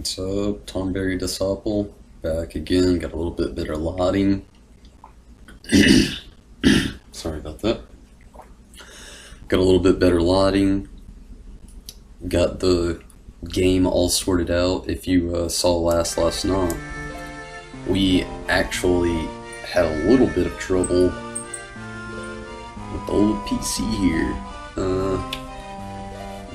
What's up, Tomberry Disciple? Back again, got a little bit better lighting. Sorry about that. Got a little bit better lighting. Got the game all sorted out. If you saw last night, we actually had a little bit of trouble with the old PC here.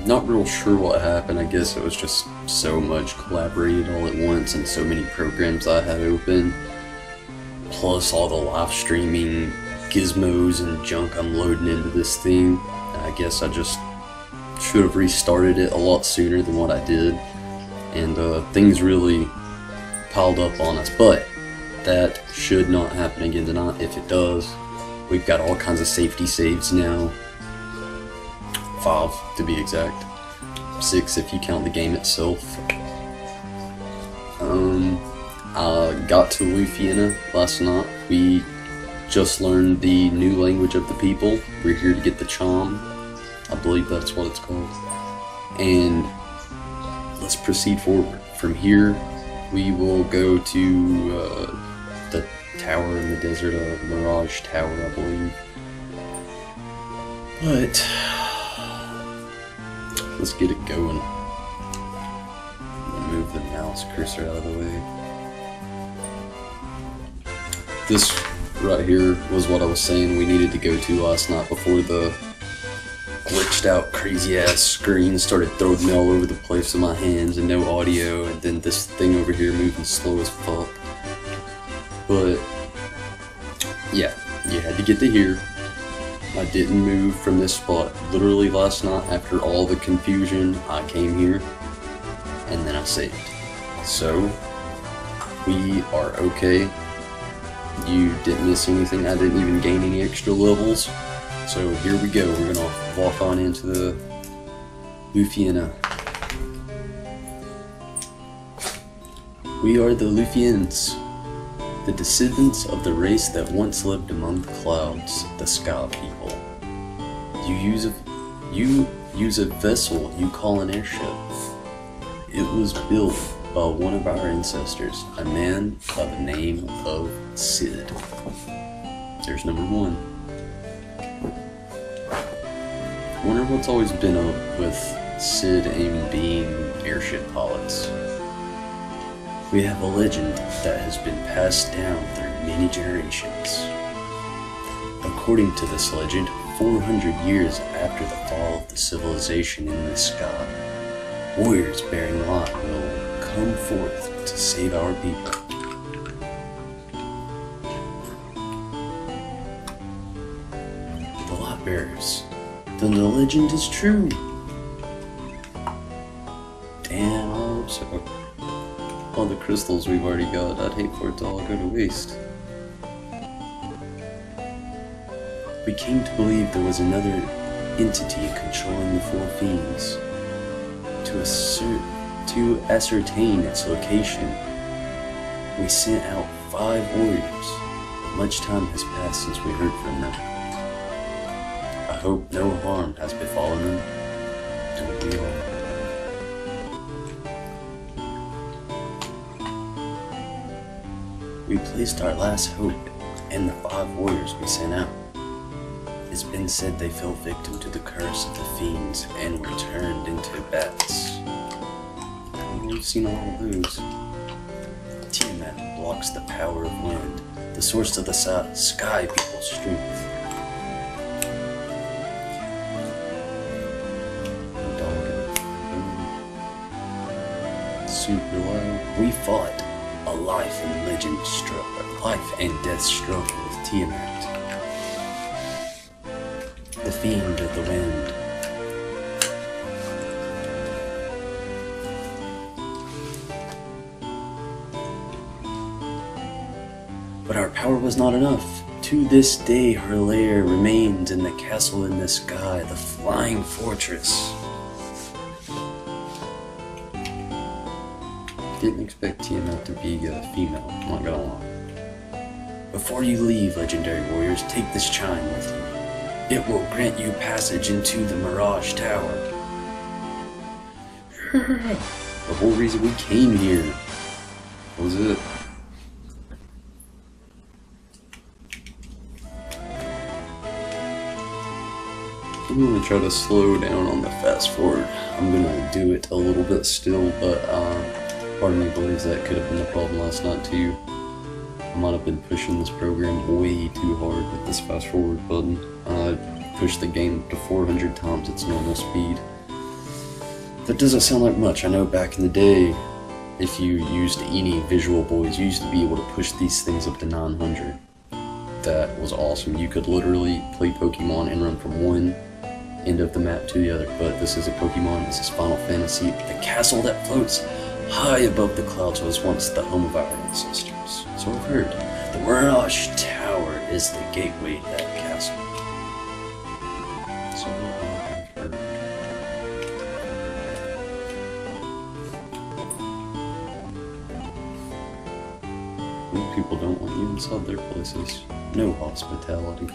Not real sure what happened. I guess it was just so much collaborated all at once and so many programs I had open, plus all the live streaming gizmos and junk I'm loading into this thing. I guess I just should have restarted it a lot sooner than what I did, and things really piled up on us. But that should not happen again tonight. If it does, we've got all kinds of safety saves now. 5 to be exact. 6 if you count the game itself. I got to Lufiena last night. We just learned the new language of the people. We're here to get the charm. I believe that's what it's called. And let's proceed forward. From here, we will go to the tower in the desert, Mirage Tower, I believe. But let's get it going. Move the mouse cursor out of the way. This right here was what I was saying we needed to go to last night before the glitched out crazy ass screen started throwing me all over the place with my hands and no audio, and then this thing over here moving slow as fuck. But yeah, you had to get to here. I didn't move from this spot. Literally last night, after all the confusion, I came here, and then I saved. So, we are okay. You didn't miss anything. I didn't even gain any extra levels. So here we go. We're gonna walk on into the Lufiena. We are the Lufiens, the descendants of the race that once lived among the clouds, the Sky people. You use a vessel you call an airship. It was built by one of our ancestors, a man by the name of Sid. There's number 1. I wonder what's always been up with Sid and being airship pilots. We have a legend that has been passed down through many generations. According to this legend, 400 years after the fall of the civilization in the sky, warriors bearing light will come forth to save our people. The light bearers. Then the legend is true. Damn, I hope so. All the crystals we've already got, I'd hate for it to all go to waste. We came to believe there was another entity controlling the 4 fiends. To ascertain its location, we sent out 5 warriors. Much time has passed since we heard from them. I hope no harm has befallen them, and we all. We placed our last hope in the 5 warriors we sent out. It's been said they fell victim to the curse of the fiends and were turned into bats. We've seen all of those. Tiamat blocks the power of wind, the source of the sky people's strength. Super loud. We fought a life and death struggle with Tiamat, the fiend of the wind. But our power was not enough. To this day, her lair remains in the castle in the sky, the flying fortress. Didn't expect Tiamat to be a female, not gonna lie. Before you leave, legendary warriors, take this chime with you. It will grant you passage into the Mirage Tower. The whole reason we came here was it. I'm gonna try to slow down on the fast forward. I'm gonna do it a little bit still, but part of me believes that could have been the problem last night too. I might have been pushing this program way too hard with this fast forward button. I pushed the game up to 400 times its normal speed. That doesn't sound like much. I know back in the day, if you used any Visual Boys, you used to be able to push these things up to 900. That was awesome. You could literally play Pokemon and run from one end of the map to the other. But this isn't Pokemon, this is Final Fantasy. The castle that floats high above the clouds was once the home of our ancestors. So I've heard. The Mirage Tower is the gateway to that castle. So I've heard. Many people don't want you inside their places. No hospitality.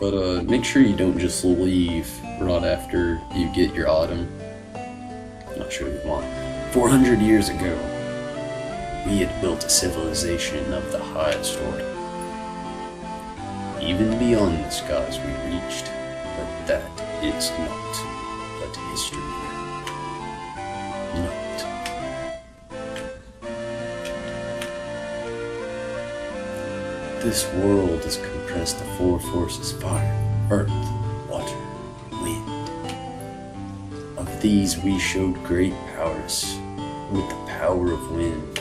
But make sure you don't just leave right after you get your item. Not sure you want. 400 years ago, we had built a civilization of the highest order. Even beyond the skies we reached, but that is not but history. Not. This world is compressed of four forces: fire, earth, water, wind. Of these we showed great prowess with the power of wind.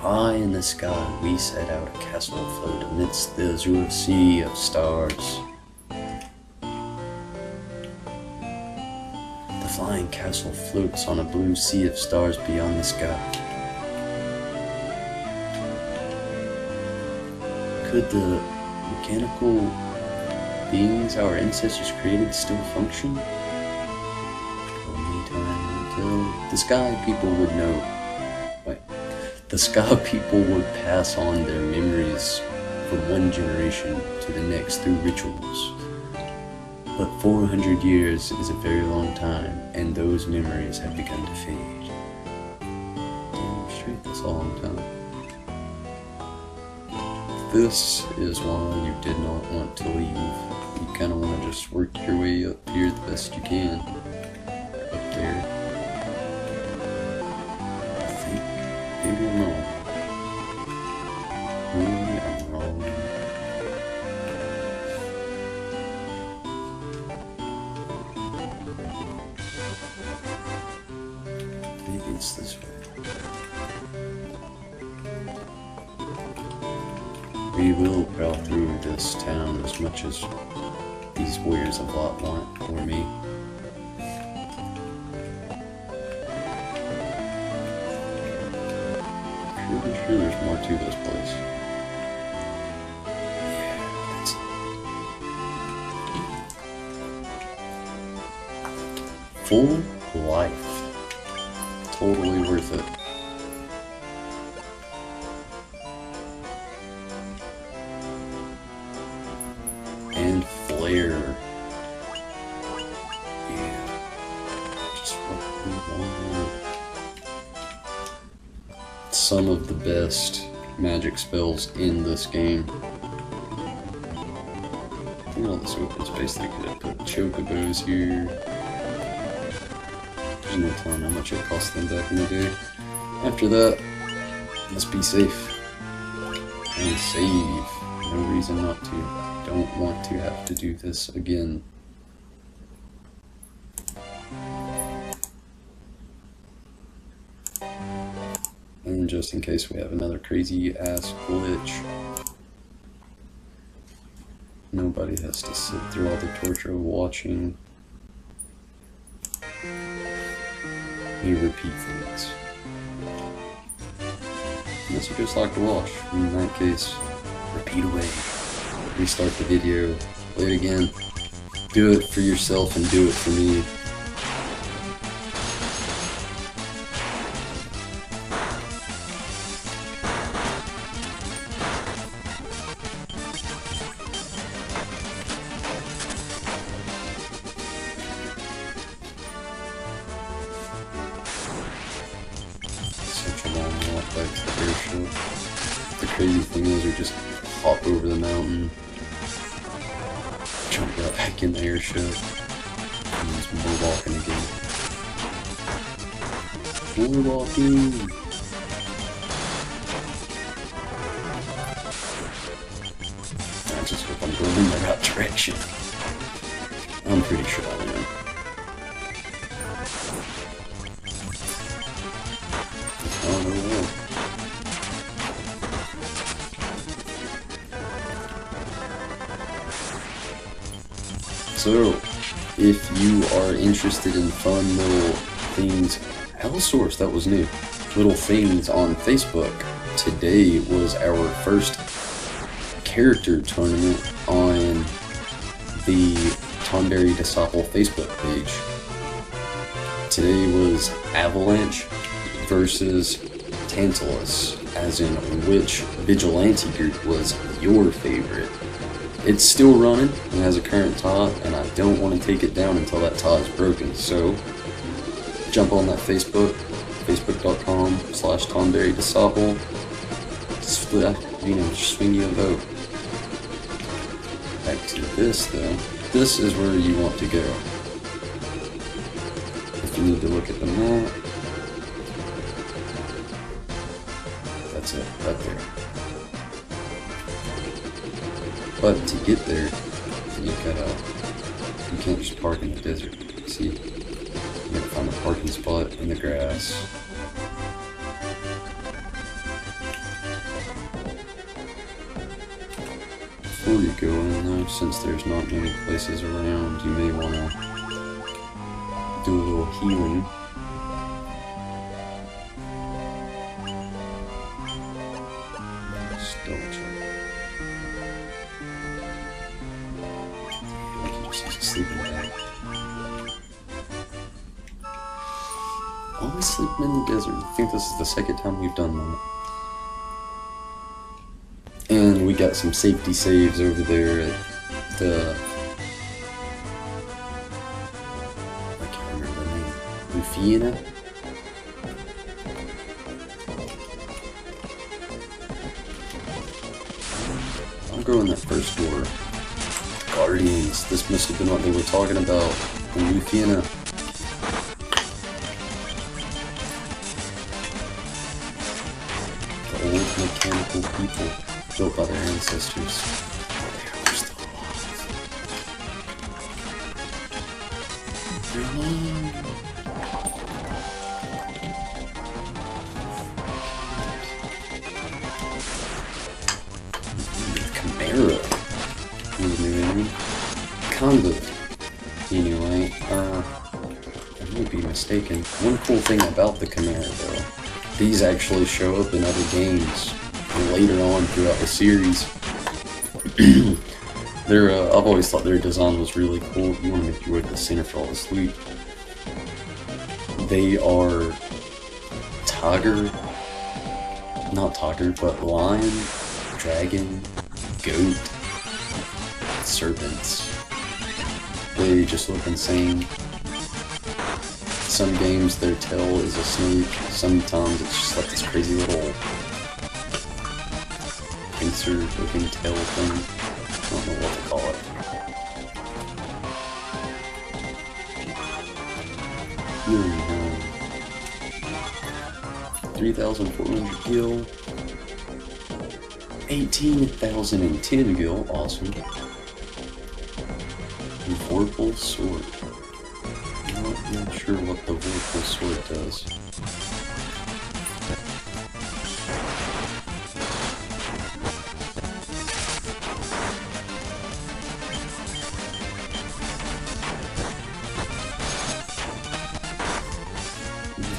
High in the sky we set out a castle afloat amidst the azure sea of stars. The flying castle floats on a blue sea of stars beyond the sky. Could the mechanical beings our ancestors created still function? Only time will tell. The sky people would know. The Sky people would pass on their memories from one generation to the next through rituals. But 400 years is a very long time, and those memories have begun to fade. Damn straight, that's a long time. This is why you did not want to leave. You kind of want to just work your way up here the best you can. Up there. Maybe I'm wrong. Maybe I'm wrong. Maybe it's this way. We will prowl through this town as much as these warriors of Lot want, or me. I'm sure there's more to this place. Yeah, that's it. Full life. Totally worth it. And Flare. Yeah. Just what we wanted. Some of the best magic spells in this game. Look at all this open space. They could have put chocobos here. There's no telling how much it cost them back in the day. After that, let's be safe. And save. No reason not to. Don't want to have to do this again. And just in case we have another crazy ass glitch, nobody has to sit through all the torture of watching me repeat things. Unless you just like to watch. In that case, repeat away. Restart the video, play it again. Do it for yourself and do it for me. crazy thing is, we just hop over the mountain, jump right back in the airship, and there's more walking again. More walking! I just hope I'm going in the right direction. I'm pretty sure I am. Oh no. So, if you are interested in fun little things, Allosaurus, that was new, little things on Facebook, today was our first character tournament on the Tonberry Disciple Facebook page. Today was Avalanche versus Tantalus, as in which vigilante group was your favorite. It's still running, it has a current tie, and I don't want to take it down until that tie is broken, so jump on that Facebook, facebook.com/TonberryDisciple, just swing you a vote. Back to this though, this is where you want to go. If you need to look at the map, that's it, right there. But to get there, you can't just park in the desert. See, you gotta find a parking spot in the grass. Before you go in though, since there's not many places around, you may want to do a little healing. Just double check. I can just use a sleeping bag. Always sleeping in the desert. I think this is the second time we've done that. And we got some safety saves over there at the... I can't remember the name. Rufiana? I'll go in that first door. Guardians. This must have been what they were talking about. Rufiana. The old mechanical people. Built by their ancestors. They're still alive. They're alive. Chimera. New enemy. Kind of. Anyway, I may be mistaken. One cool thing about the Chimera, though, these actually show up in other games. Later on throughout the series. I've always thought their design was really cool. You want to make your way to the center for all this loot. They are not tiger, but lion, dragon, goat, serpents. They just look insane. Some games their tail is a snake, sometimes it's just like this crazy little pincer looking tail thing. I don't know what to call it. Here we have 3,400 gil, 18,010 gil, awesome. And Vorpal sword. I'm not sure what the Vorpal sword does.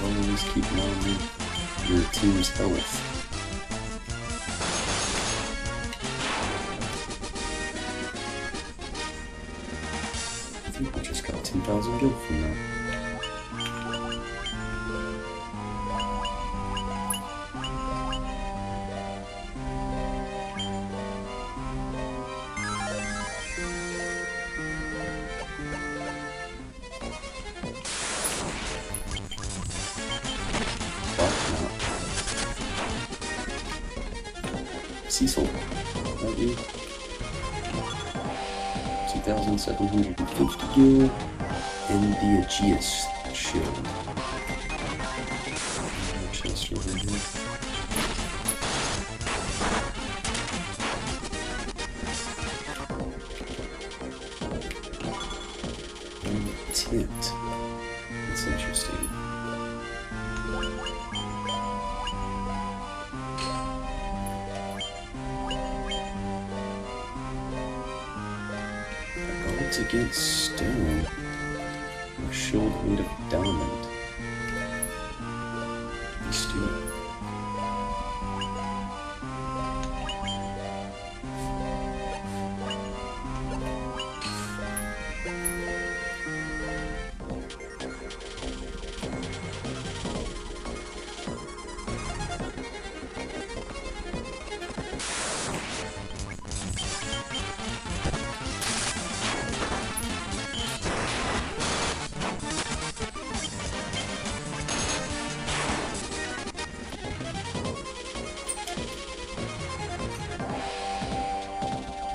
Always keep an eye on your team's health. I think we just got 10,000 gil from that. Cecil, that you? 2,750 gil, and the Aegeus shield. Chest over here. And tint. That's interesting. Against stone, a shield made of diamond. Steel.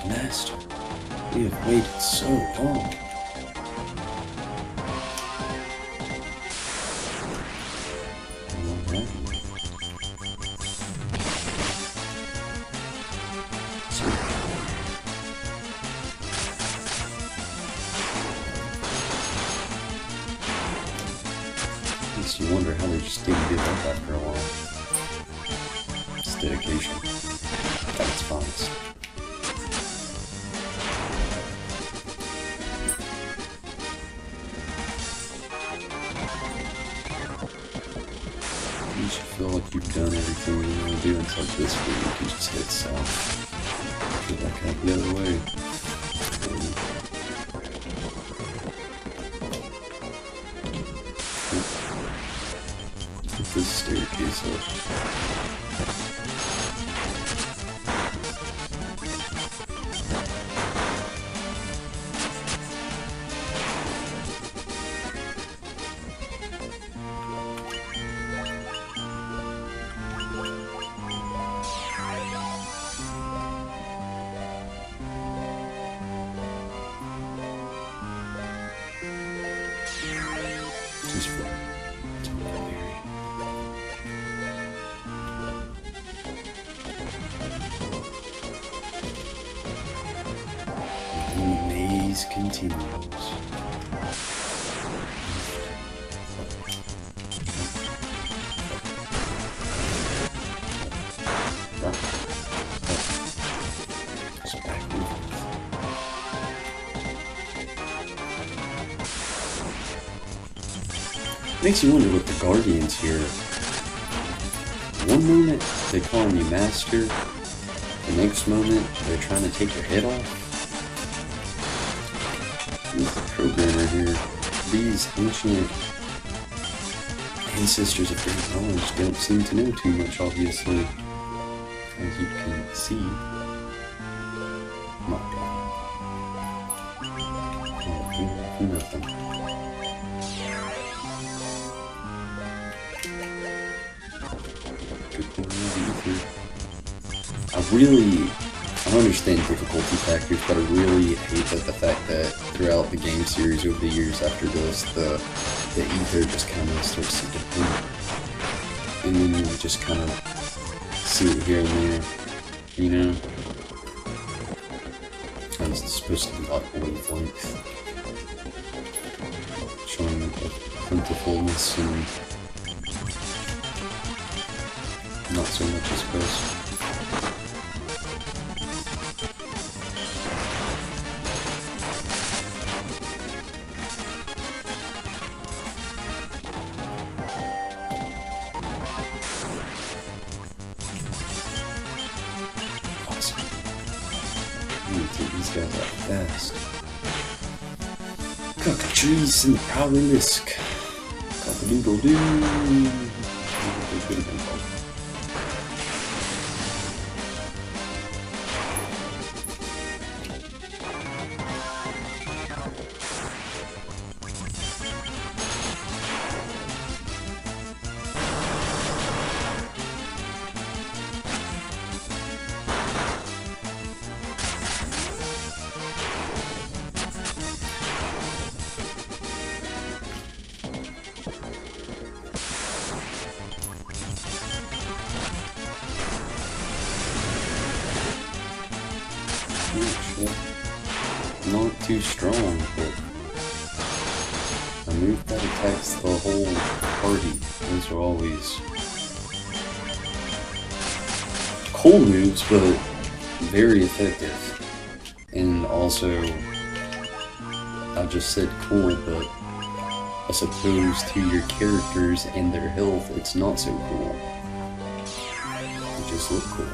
Master, we have waited so long. Alright. Makes you wonder how they just didn't give up after a while. It's dedication at its finest. You should feel like you've done everything you want to do until this way you can just hit south. Feel like I'd the other way. Put this staircase up. Just for and the maze continues. Just back and forth. Makes you wonder what the Guardians here. One moment they call you master, the next moment they're trying to take your head off. Who's the programmer here? These ancient ancestors of great knowledge don't seem to know too much, obviously. As you can see. My God. Oh, nothing. I understand difficulty factors, but I really hate that the fact that throughout the game series over the years after this, the ether just kind of starts to deplete, and then you just kind of see it here and there, you know? And it's supposed to be like wavelength, showing the plentifulness and not so much, I suppose. Awesome. I'm gonna take these guys out fast. Cockatrice and the Prowler-Lisk. Cock-a-doodle-doo. actually. Not too strong, but a move that attacks the whole party. Those are always cool moves, but very effective. And also, I just said cool, but as opposed to your characters and their health, it's not so cool. They just look cool.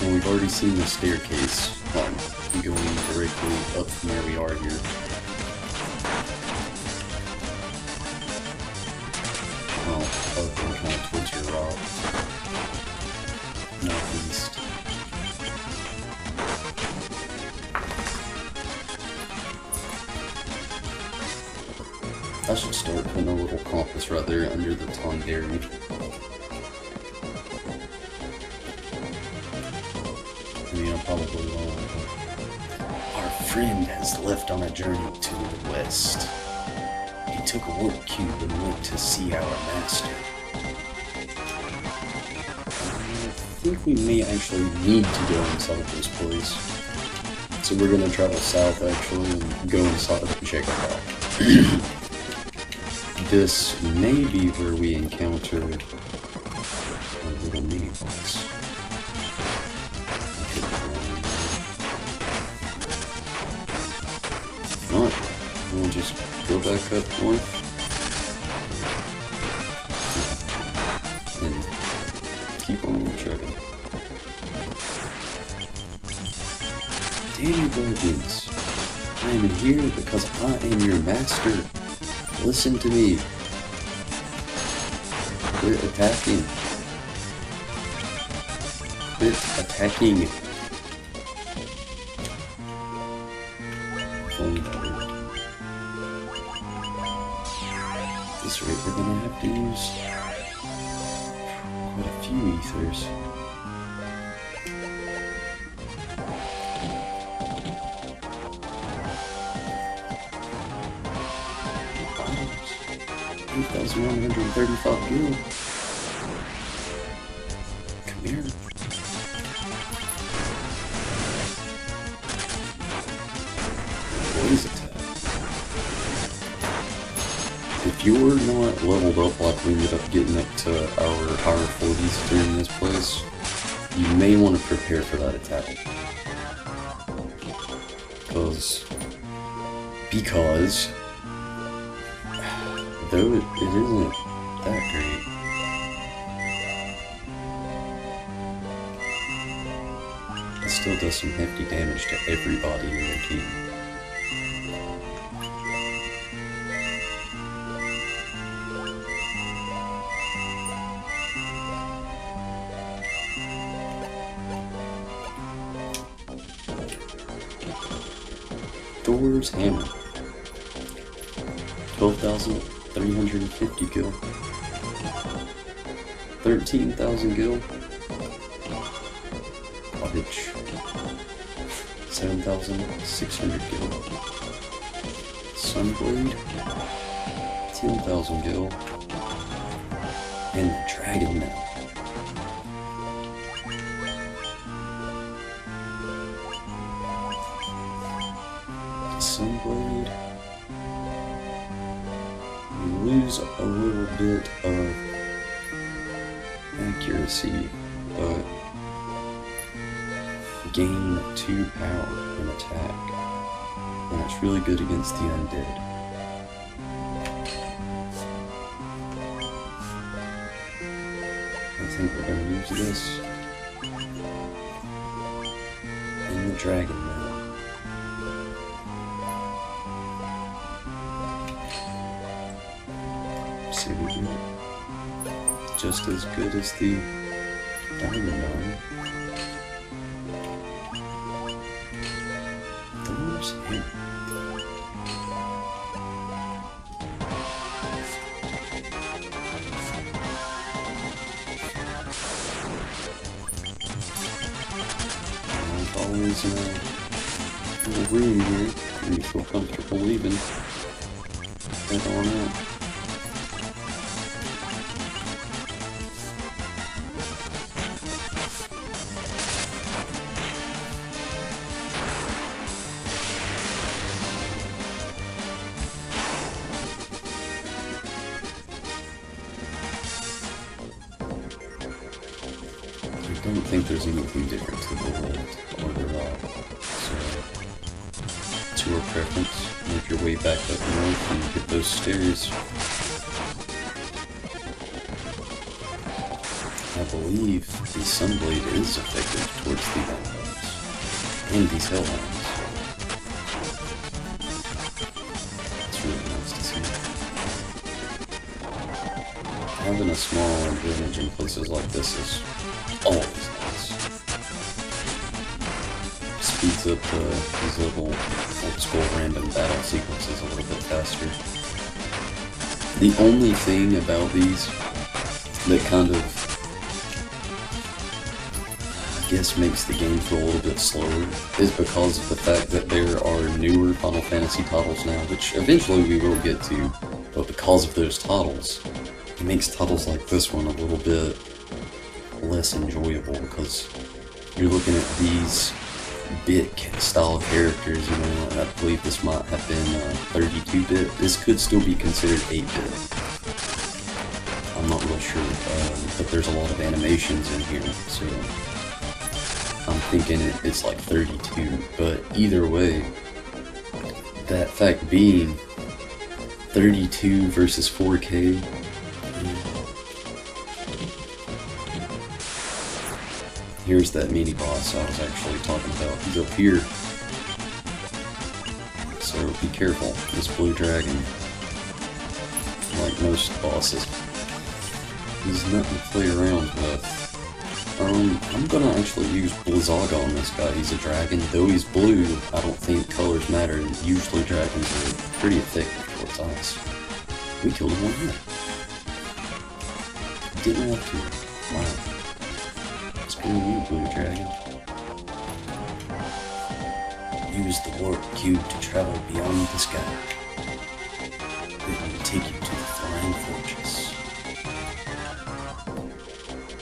And we've already seen the staircase going directly up from where we are here. Well, up and kind of towards your rock. Northeast. I should start putting a little compass right there under the Tonberry. I mean, I probably won't. Our friend has left on a journey to the west. He took a warp cube and went to see our master. I think we may actually need to go inside this place. So we're gonna travel south actually and go inside and check it out. This may be where we encountered a little mini box. Alright, we'll just go back up north. And keep on checking. Danny Guardians, I am here because I am your master. Listen to me. Quit attacking. Quit attacking. At this rate, we're gonna have to use quite a few ethers. $8,135 gil. Come here. Blaze attack. If you're not leveled up like we ended up getting up to our higher 40s during this place, you may want to prepare for that attack. Because though it isn't that great, it still does some hefty damage to everybody in your team. Thor's Hammer. 12,350 gil. 13,000 gil. Cottage. 7,600 gil. Sunblade. 10,000 gil. And the Dragon Mail. Sunblade. You lose a little bit of accuracy, but gain 2 power and attack. And it's really good against the undead. I think we're going to use this in the Dragon Mail. See we do it. Just as good as the Diamond Arm. Thor's Hammer. There's always a little room here when you feel comfortable leaving. Head on out. don't think there's anything different to the world or the rock. So, to your preference, make your way back up north and get those stairs. I believe the Sunblade is effective towards the vampires and these hellhounds. It's really nice to see. Having a small advantage in places like this is always nice. Speeds up these little old school random battle sequences a little bit faster. The only thing about these that kind of, I guess, makes the game feel a little bit slower is because of the fact that there are newer Final Fantasy titles now, which eventually we will get to, but because of those titles, it makes titles like this one a little bit less enjoyable because you're looking at these bit style characters, you know. I believe this might have been 32-bit. This could still be considered 8-bit. I'm not real sure, but there's a lot of animations in here, so I'm thinking it's like 32. But either way, that fact being 32 versus 4K. Here's that mini boss I was actually talking about. He's up here. So be careful. This blue dragon, like most bosses, he's nothing to play around with. I'm gonna actually use Blizzaga on this guy. He's a dragon. Though he's blue, I don't think colors matter. Usually dragons are pretty effective towards ice. We killed him one hit. Didn't have to. Wow. Screw you, blue dragon. Use the warp cube to travel beyond the sky. It will take you to the Flying Fortress.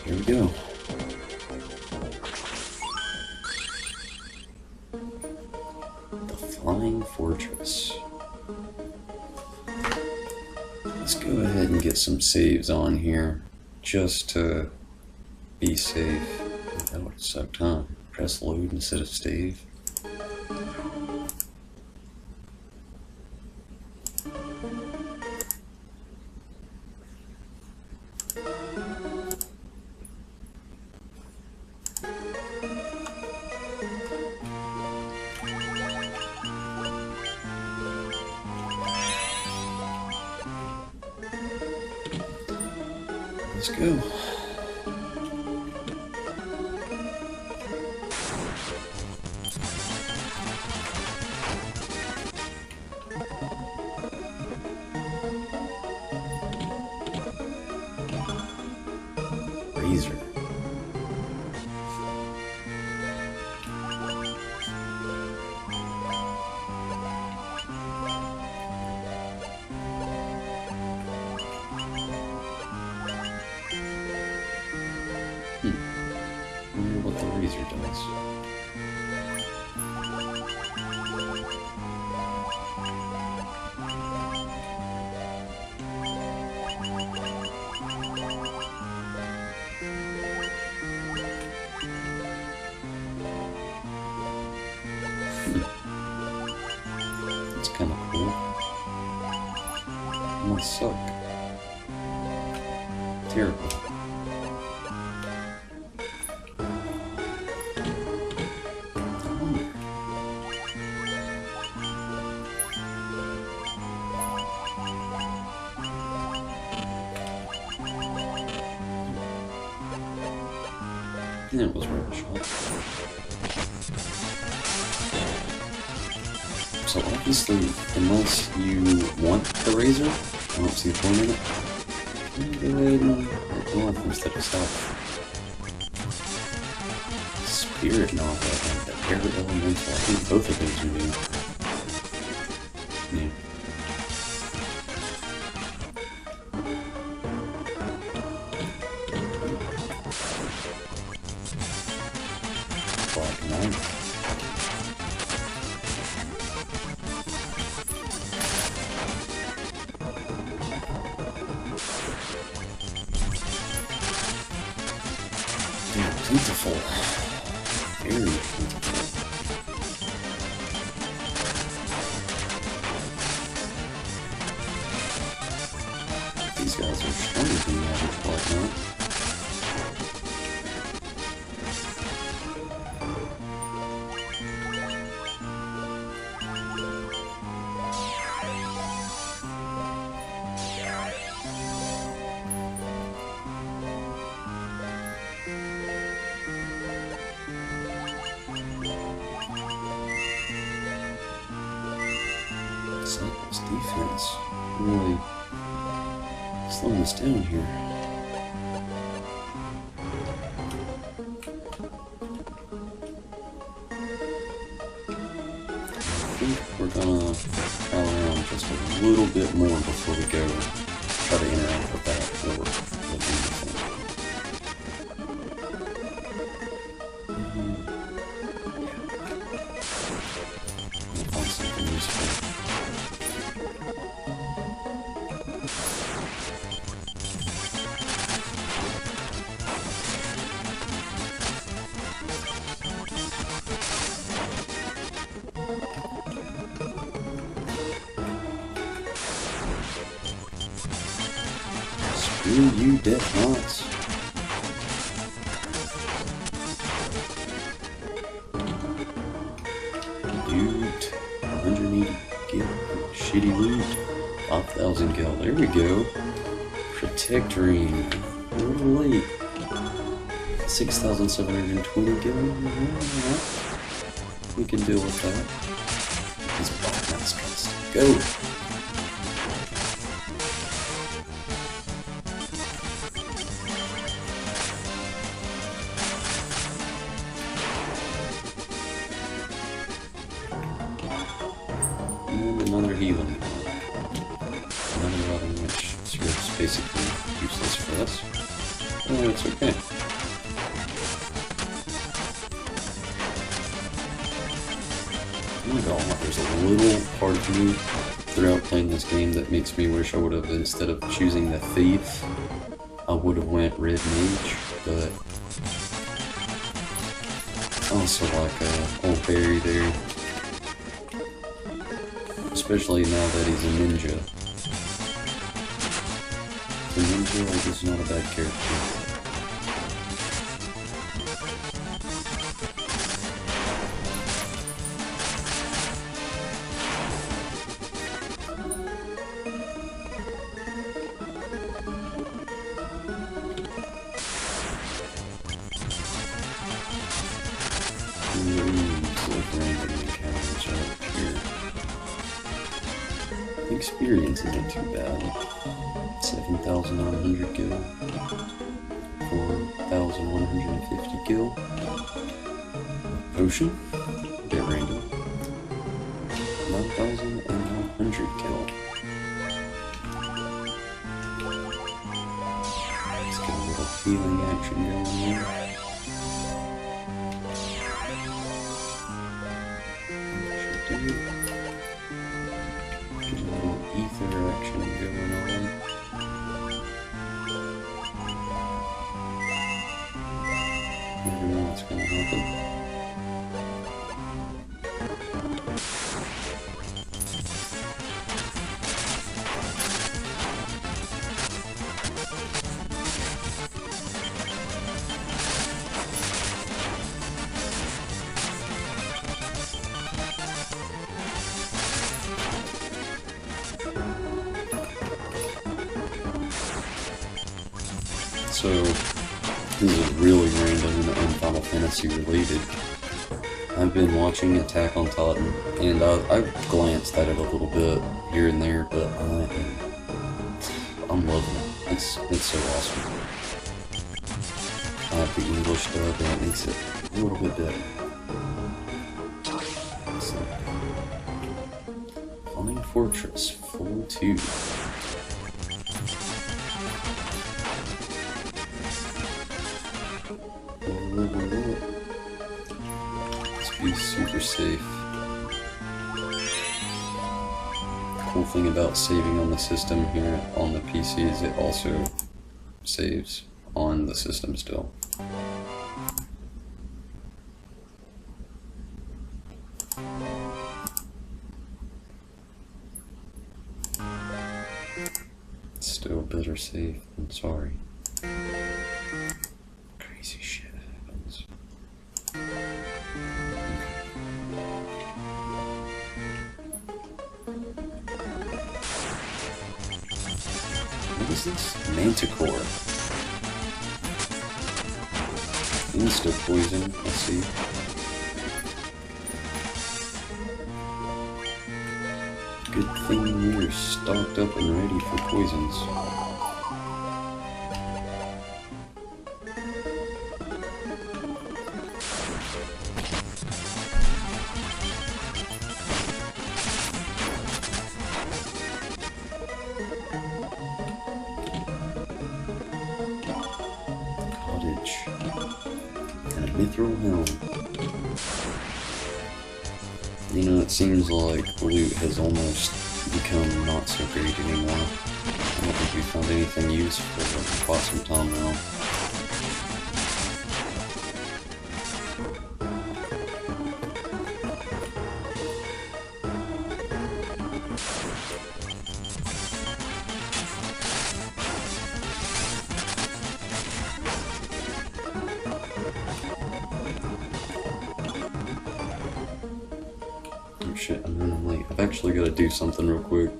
Here we go. The Flying Fortress. Let's go ahead and get some saves on here, just to be safe. That would suck, huh? Press load instead of save. Let's go. Razor. I wonder what the Razor does. It's kind of cool. It must suck. Terrible. Yeah, it was worth a shot. So obviously, unless you want the Razor, I don't see the point in it. I'm gonna go ahead and hit north instead of south. Spirit Nova and the Air Elemental. I think both of those are new. Yeah. Black Knight. plentiful. Very plentiful. These guys are stronger than the average Black Knight. Cyclops defense really slowing us down here. I think we're gonna rally around just a little bit more before we go try to interact with that orb looking thing. I'll find something useful. Screw you, Death Knots. Dude, 180 gil. Shitty loot. 5,000 gil. There we go. Protect Ring. A little late. 6,720 gil. We can deal with that. These Black Knights guys. Go! And another healing. Another weapon which is basically useless for us. Oh, it's okay. Oh my god, there's a little part of me throughout playing this game that makes me wish I would have, instead of choosing the Thief, I would have went Red Mage, but I also like old Barry there. Especially now that he's a ninja. The ninja is not a bad character. Random encounters up here. The experience isn't too bad. 7,900 gil. 4,150 gil. Potion. Bit random. 9,100 gil. Let's get a little healing action going there. Get a little ether action going on. Never know what's gonna happen. So, this is really random and Final Fantasy related. I've been watching Attack on Titan, and I've glanced at it a little bit here and there, but I'm loving it. It's so awesome. I have the English dub, and it makes it a little bit better. So, Flying Fortress, full 2. Let's be super safe. Cool thing about saving on the system here on the PC is it also saves on the system still. Still better safe than sorry. Crazy shit happens. What is this? Manticore. Insta poison, let's see. Good thing we're stocked up and ready for poisons. Cottage. And a mithril helm. You know, it seems like loot has almost become not so great anymore. I don't think we found anything useful for quite some time now. Oh shit, I'm running late. I've actually got to do something real quick.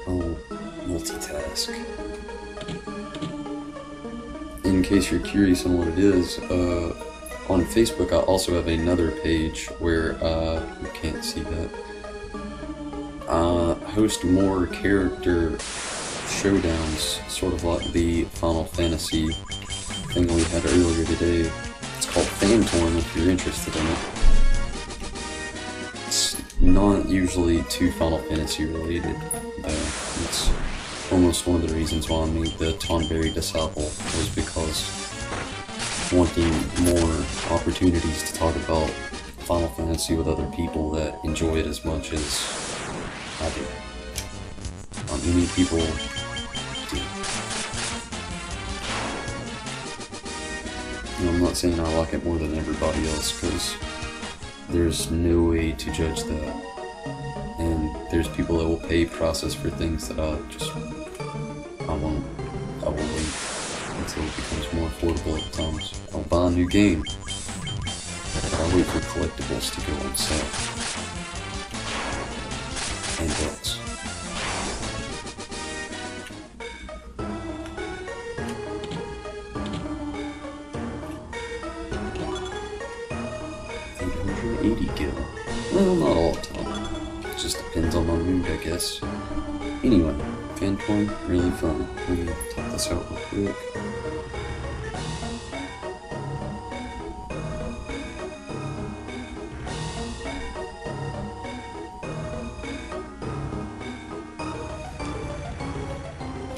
I'll multitask. In case you're curious on what it is, on Facebook I also have another page where, you can't see that, host more character showdowns, sort of like the Final Fantasy thing we had earlier today. It's called Fantorn if you're interested in it. Not usually too Final Fantasy related, though. It's almost one of the reasons why I made the Tonberry Disciple, was because wanting more opportunities to talk about Final Fantasy with other people that enjoy it as much as I do. Not many people do. And I'm not saying I like it more than everybody else, because there's no way to judge that, and there's people that will pay process for things that I won't wait until it becomes more affordable at times. I'll buy a new game, but I'll wait for collectibles to go on sale, and books. Gil. Well, not all the time. It just depends on my mood, I guess. Anyway, Fantorn, really fun. Let me type this out real quick.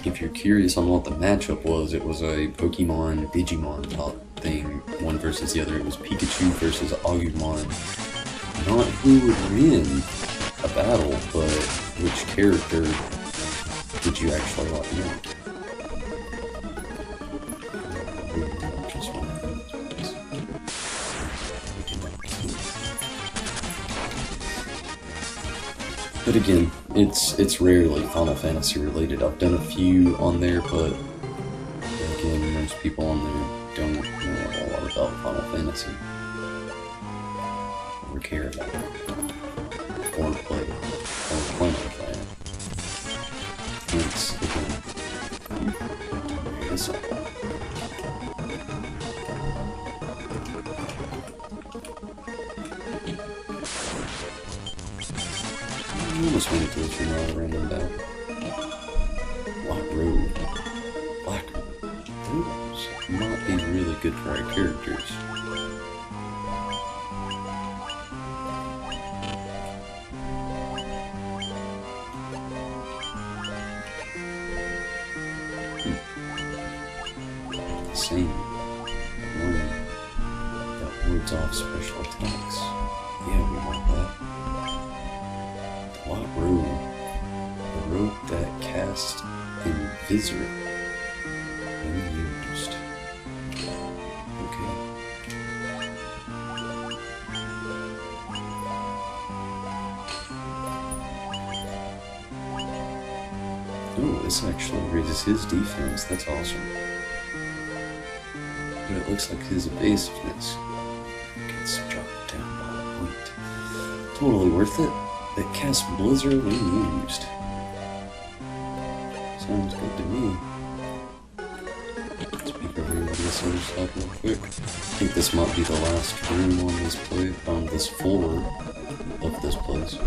If you're curious on what the matchup was, it was a Pokemon Digimon type thing, one versus the other. It was Pikachu versus Agumon. Not who would win a battle, but which character did you actually like more? But again, it's rarely Final Fantasy related. I've done a few on there, but again, most people on there don't know a lot about Final Fantasy. Or care about it. Or play it. Or plan on playing it. Hence, again, this up. I almost went into this remote random battle. Black Road. Black Road. Those might be really good for our characters. Same. Learning that wards off special attacks. Yeah, we want that. White Robe. A robe that casts Invisor when used. Okay. this actually raises his defense. That's awesome. But it looks like his evasiveness gets dropped down by a point. Totally worth it. It casts Blizzard when used. Sounds good to me. Let's peek over into this other side real quick. I think this might be the last room on this on this floor of this place.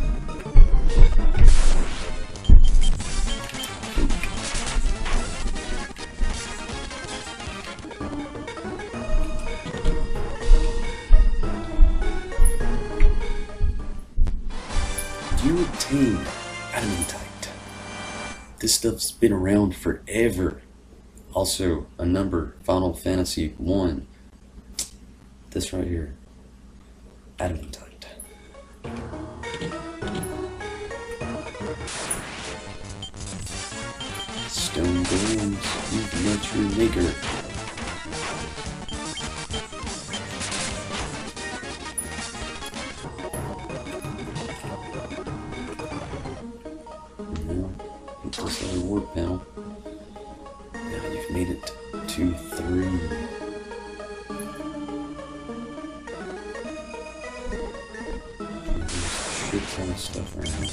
You obtain Adamantite. This stuff's been around forever. Also, a number, Final Fantasy 1. This right here. Adamantite. Stone golems, you've met your maker. This other ward panel. Now you've made it to 3. There's a shit ton of stuff around.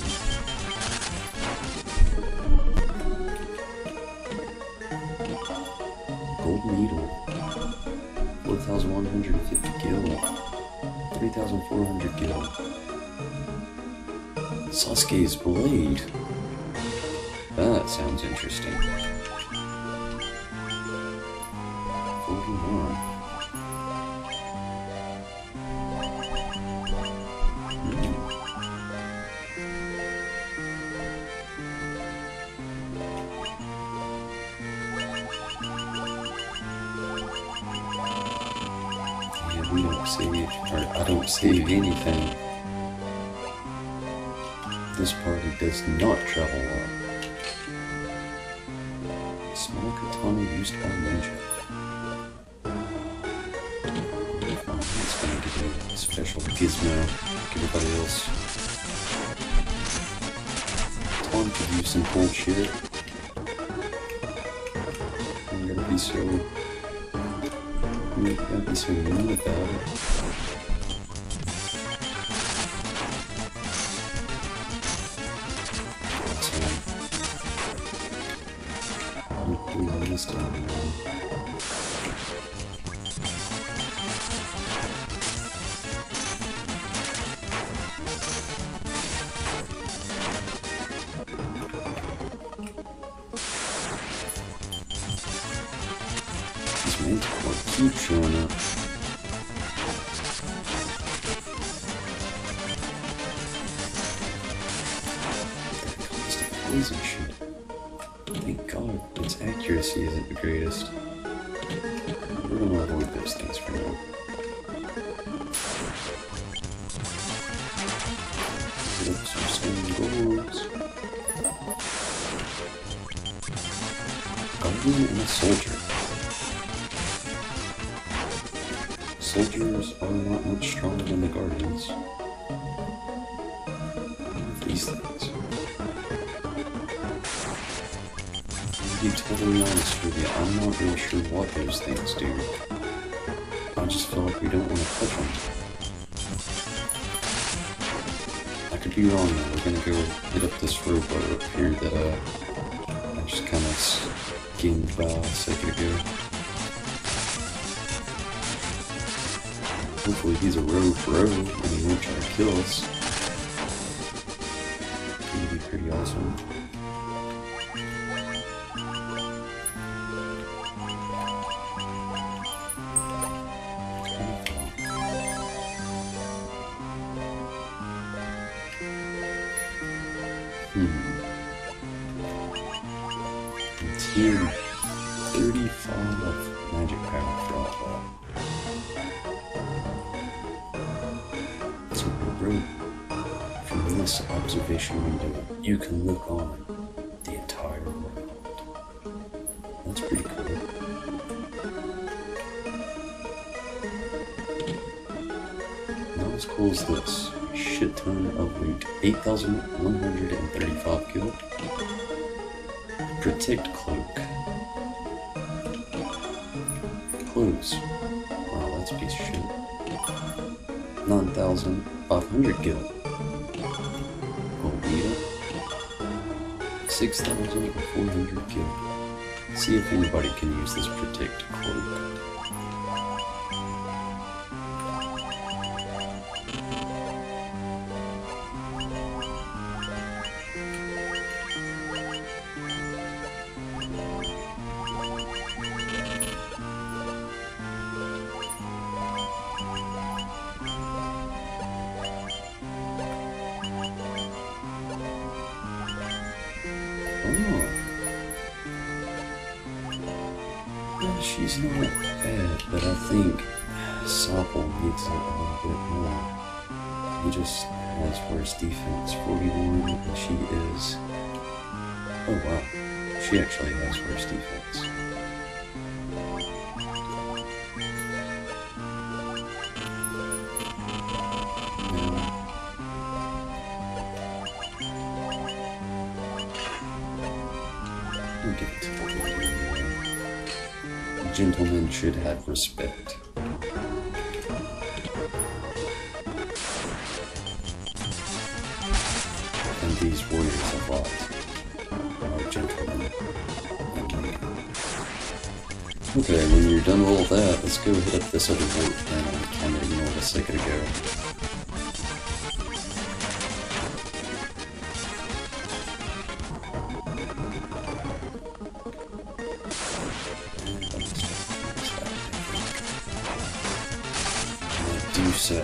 Gold needle. 4,150 gil. 3,400 gil. Sasuke's blade. That sounds interesting. 41. Yeah, we don't save, or I don't save anything. This party does not travel well. Small katana used by ninja. It's gonna give you a special gizmo like everybody else. Tom could use some cool shit. I'm gonna be so mean about it. This time. These manticore keep showing up. That constant poison shit. Thank God, its accuracy isn't the greatest. We're gonna avoid those things for now. Put up some stone goals. Guardian and a soldier. Soldiers are not much stronger than the guardians. What are these things? To be totally honest with you, I'm not really sure what those things do. I just feel like we don't want to touch them. I could be wrong though. We're gonna go hit up this rope up here that I just kind of skimmed by a second ago. Hopefully he's a rogue bro and he won't try to kill us. It would be pretty awesome. Tier 35 magic power for all that. So bro, from this observation window, you can look on the entire world. That's pretty cool. Not as cool as this. Shit ton of loot. 8,135 gil. Protect cloak. Clothes. Wow, that's a piece of shit. 9,500 gil. Gold needle. 6,400 gil. See if anybody can use this protect cloak. She's not bad, but I think Sopple needs it a little bit more. He just has worse defense, 41, and she is... Oh wow, she actually has worse defense. We'll give it to the lady. Gentlemen should have respect. And these warriors have lives. Are gentlemen and lady. Okay, when you're done with all that, let's go hit up this other boat and kind of ignored a second ago. Medusa.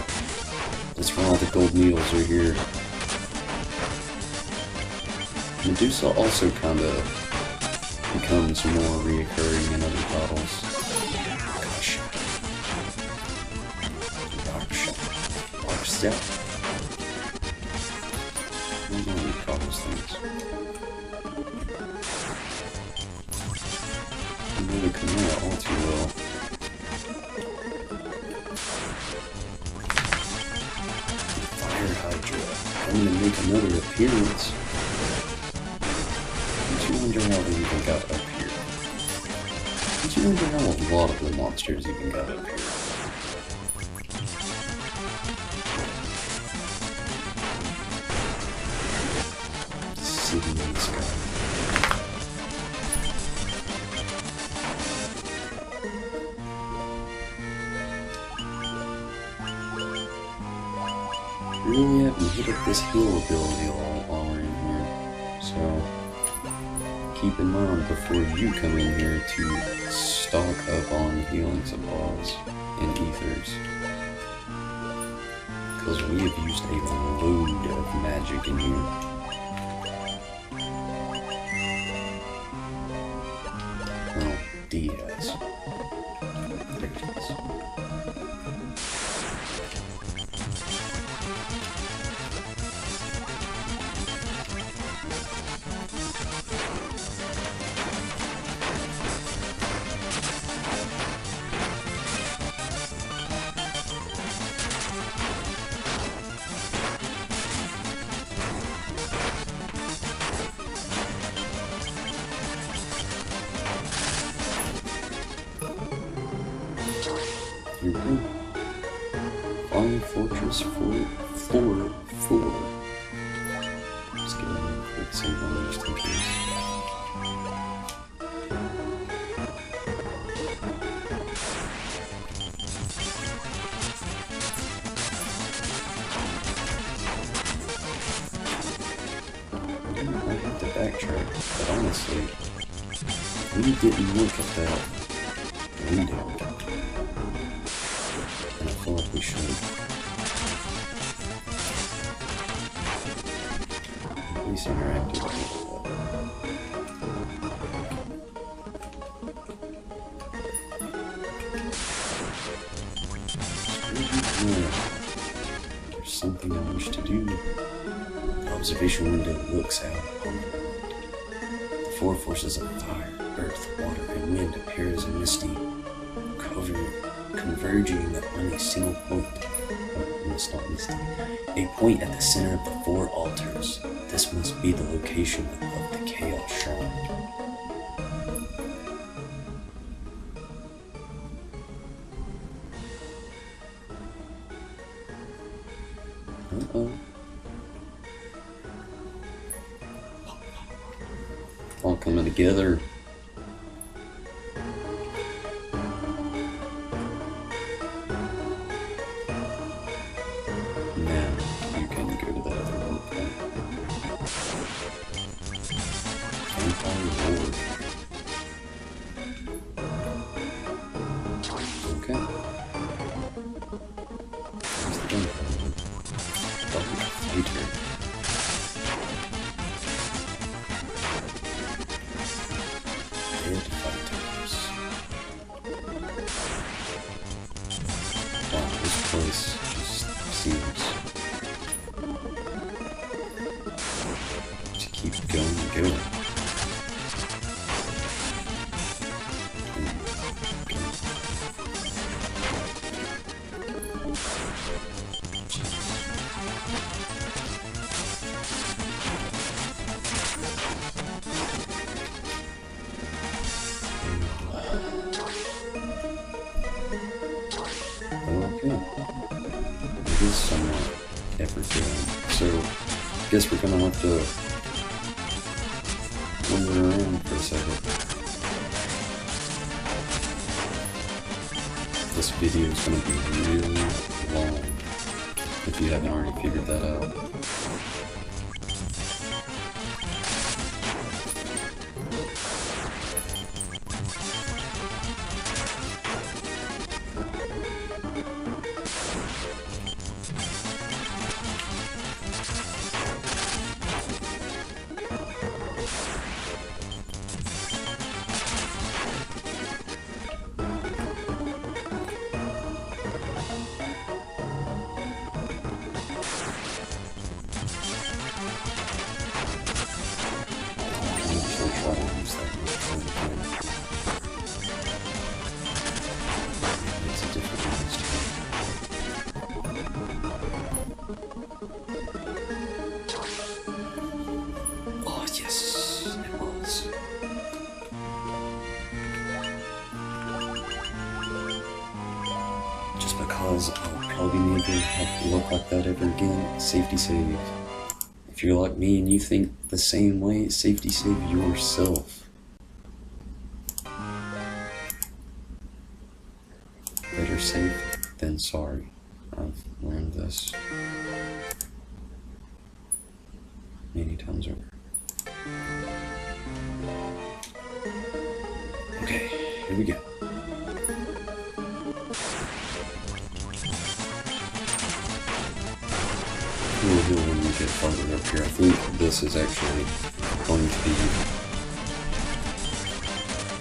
That's why all the gold needles are here. Medusa also kind of becomes more reoccurring in other battles. Gosh. Rockstep. What do we call those things? They really come out all too well. I'm gonna make another appearance. Don't you wonder how they even got up here? Don't you wonder how a lot of the monsters even got up here? City in the sky. Really haven't hit up this heal ability while we're in here, so keep in mind before you come in here to stock up on healing supplies and ethers, because we have used a load of magic in here. Well, D has. There it is. Here we go. Flying Fortress 4. Let's get a quick save on just in case. I have to backtrack, but honestly, we didn't look at that window. And I feel like we should. At least interact with it. There's something I wish to do. The observation window looks out upon the world. The four forces of fire, earth, water, and wind appear as a misty cover converging on a single point. It's not misty. A point at the center of the four altars. This must be the location of the Chaos Shrine. Uh-oh. All coming together. Now you can go to that other one. Empire Lord. Okay. Where's the gun? Double fighter. Dead fighters. Wow, this place just seems to keep going and going. Okay. It is somewhat evergreen. So, I guess we're gonna have to wander around for a second. This video is gonna be really long, if you haven't already figured that out. It's a different monster. Oh yes, it was. Just because I'll probably never have to look like that ever again, safety save. If you're like me and you think the same way, safety save yourself. Better safe than sorry. I've learned this many times over. Okay, here we go. We'll do when we get farther up here. I think this is actually going to be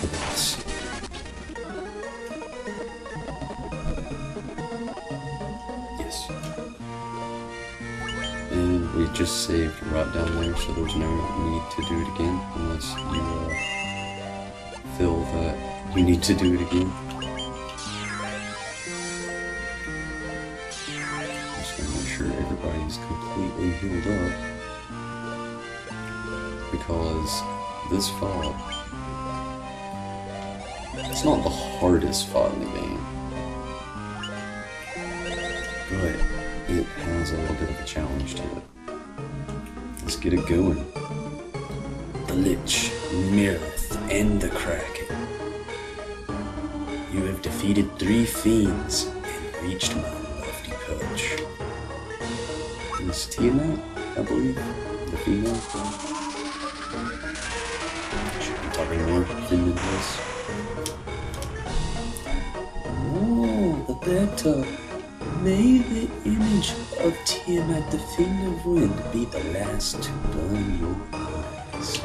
the boss. Yes. And we just saved right down there, so there's no need to do it again unless you feel that you need to do it again. Make sure everybody's completely healed up, because this fight, it's not the hardest fight in the game, but it has a little bit of a challenge to it. Let's get it going. The Lich, Mirith, and the Kraken. You have defeated 3 fiends and reached my lofty perch. It's Tiamat, I believe, the female. Should be talking more feminine voice. Oh, the bathtub. May the image of Tiamat, the Fiend of Wind, be the last to burn your eyes.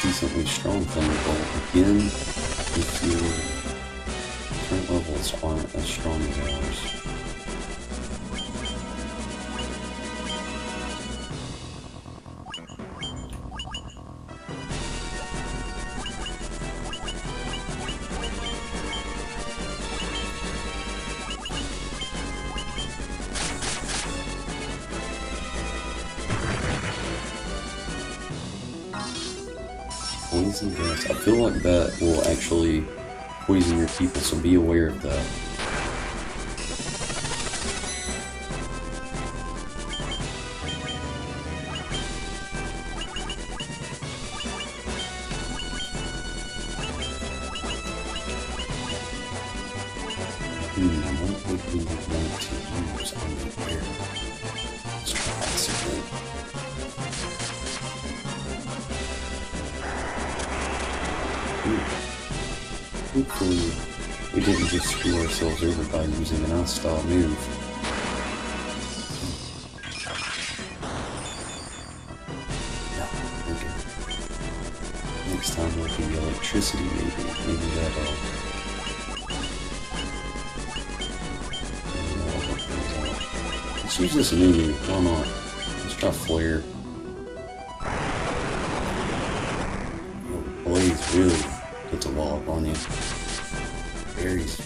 Decently strong Thunderbolt again if your current levels aren't as strong as ours. poison gas. I feel like that will actually poison your people, so be aware of that. What would we want to use on the air? Let's try accident. Hopefully, we didn't just screw ourselves over by using an ice-style move. No, okay. Next time will be electricity, maybe. Maybe that, let's use this menu. Why not? Let's try Flare. Blaze really puts a wallop on you. Barry's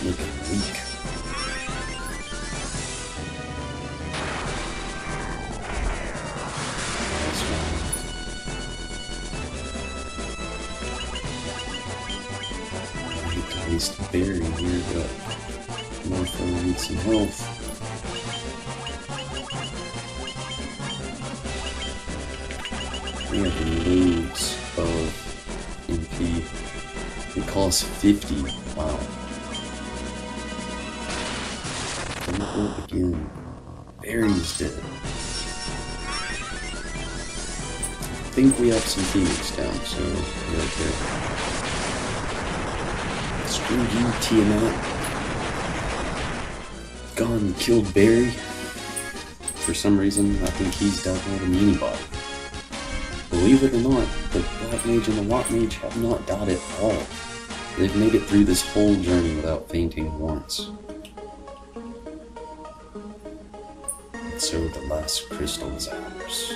looking weak. That's fine. I hate to waste Barry here, but Morpho needs some health. We have loads of MP. It costs 50. Wow. Don't go again. Barry's dead. I think we have some Phoenix down, so we're okay. Screw you, Tiamat. Gone and killed Barry. For some reason, I think he's doubling anybody. Believe it or not, the Black Mage and the White Mage have not died at all. They've made it through this whole journey without fainting once. And so the last crystal is ours.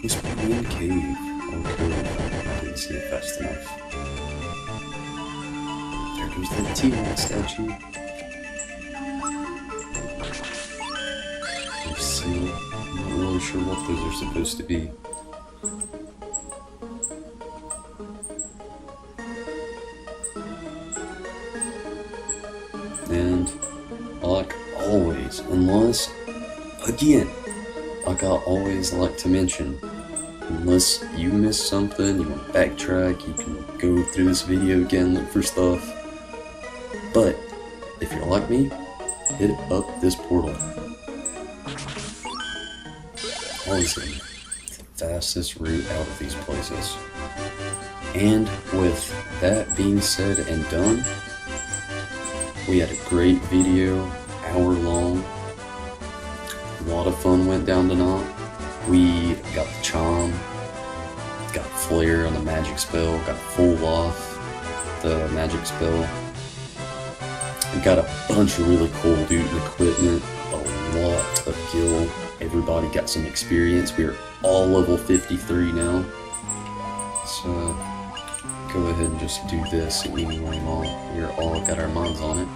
This one cave or cove, I didn't see it fast enough. There goes that Tiamat statue. There's seal. I'm not really sure what those are supposed to be. And like always, unless, again, like I always like to mention, unless you missed something, you want to backtrack, you can go through this video again, look for stuff. But if you're like me, hit up this portal. Always the fastest route out of these places. And with that being said and done, we had a great video, hour long. A lot of fun went down tonight. We got the charm, got Flare on the magic spell, got full off the magic spell. We got a bunch of really cool loot and equipment, a lot of gil. Everybody got some experience. We're all level 53 now. So go ahead and just do this and anyway, we're all got our minds on it.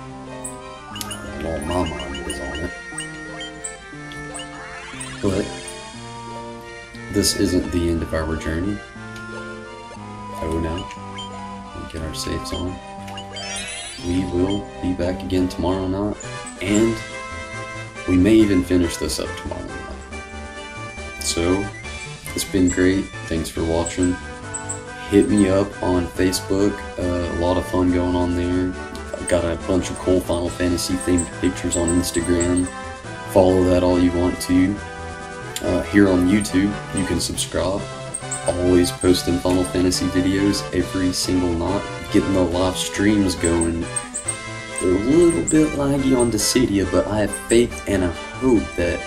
Well, my mind is on it. But this isn't the end of our journey. Oh no. We get our saves on. We will be back again tomorrow night, and we may even finish this up tomorrow night. So, it's been great. Thanks for watching. Hit me up on Facebook. A lot of fun going on there. I've got a bunch of cool Final Fantasy themed pictures on Instagram. Follow that all you want to. Here on YouTube, you can subscribe. Always posting Final Fantasy videos every single night. Getting the live streams going. They're a little bit laggy on Dissidia, but I have faith and I hope that,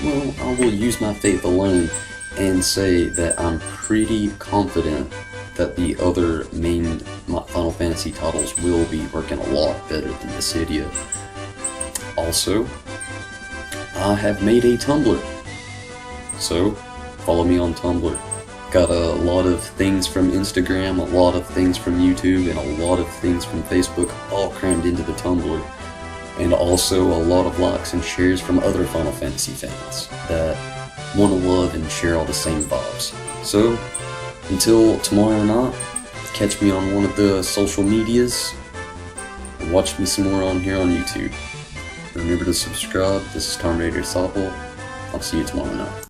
well, I will use my faith alone and say that I'm pretty confident that the other main Final Fantasy titles will be working a lot better than Dissidia. Also, I have made a Tumblr. So, follow me on Tumblr. Got a lot of things from Instagram, a lot of things from YouTube, and a lot of things from Facebook, all crammed into the Tumblr. And also a lot of likes and shares from other Final Fantasy fans that want to love and share all the same vibes. So, until tomorrow night, catch me on one of the social medias, or watch me some more on here on YouTube. Remember to subscribe. This is Tom Raider Soppel. I'll see you tomorrow night.